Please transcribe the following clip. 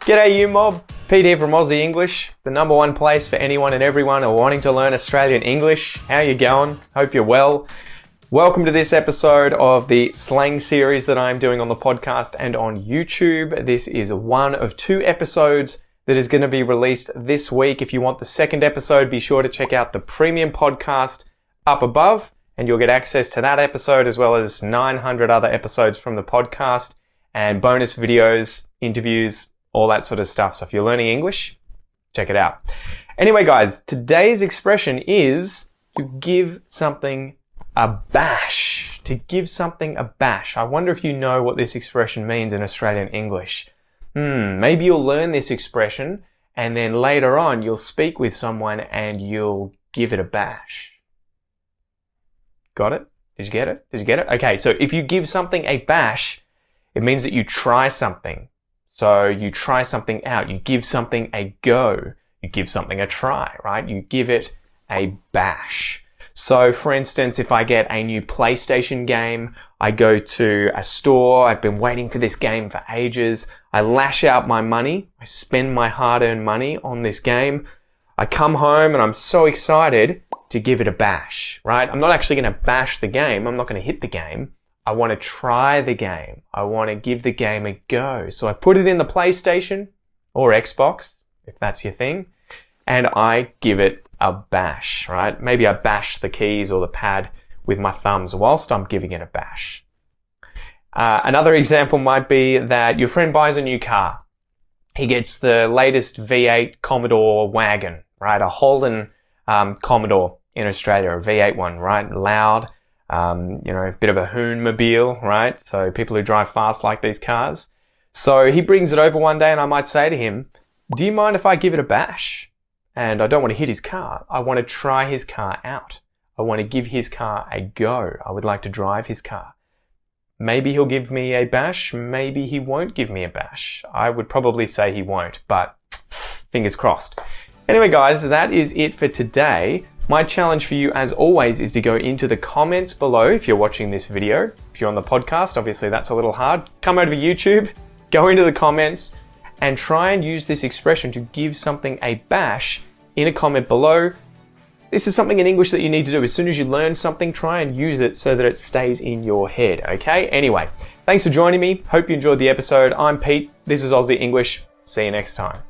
G'day you mob, Pete here from Aussie English, the number one place for anyone and everyone who are wanting to learn Australian English. How you going? Hope you're well. Welcome to this episode of the slang series that I'm doing on the podcast and on YouTube. This is one of 2 episodes that is going to be released this week. If you want the second episode, be sure to check out the premium podcast up above and you'll get access to that episode as well as 900 other episodes from the podcast and bonus videos, interviews, all that sort of stuff. So if you're learning English, check it out. Anyway, guys, today's expression is to give something a bash. To give something a bash. I wonder if you know what this expression means in Australian English. Maybe you'll learn this expression and then later on you'll speak with someone and you'll give it a bash. Got it? Did you get it? Did you get it? Okay, so if you give something a bash, it means that you try something. So you try something out. You give something a go. You give something a try, right? You give it a bash. So for instance, if I get a new PlayStation game, I go to a store. I've been waiting for this game for ages. I lash out my money. I spend my hard-earned money on this game. I come home and I'm so excited to give it a bash, right? I'm not actually going to bash the game. I'm not going to hit the game. I want to try the game. I want to give the game a go. So I put it in the PlayStation or Xbox, if that's your thing, and I give it a bash, right? Maybe I bash the keys or the pad with my thumbs whilst I'm giving it a bash. Another example might be that your friend buys a new car. He gets the latest V8 Commodore wagon, right? A Holden Commodore in Australia, a V8 one, right? Loud. A bit of a hoon-mobile, right? So people who drive fast like these cars. So he brings it over one day and I might say to him, do you mind if I give it a bash? And I don't want to hit his car. I want to try his car out. I want to give his car a go. I would like to drive his car. Maybe he'll give me a bash. Maybe he won't give me a bash. I would probably say he won't, but fingers crossed. Anyway, guys, that is it for today. My challenge for you, as always, is to go into the comments below if you're watching this video. If you're on the podcast, obviously that's a little hard. Come over to YouTube, go into the comments, and try and use this expression to give something a bash in a comment below. This is something in English that you need to do. As soon as you learn something, try and use it so that it stays in your head, okay? Anyway, thanks for joining me. Hope you enjoyed the episode. I'm Pete. This is Aussie English. See you next time.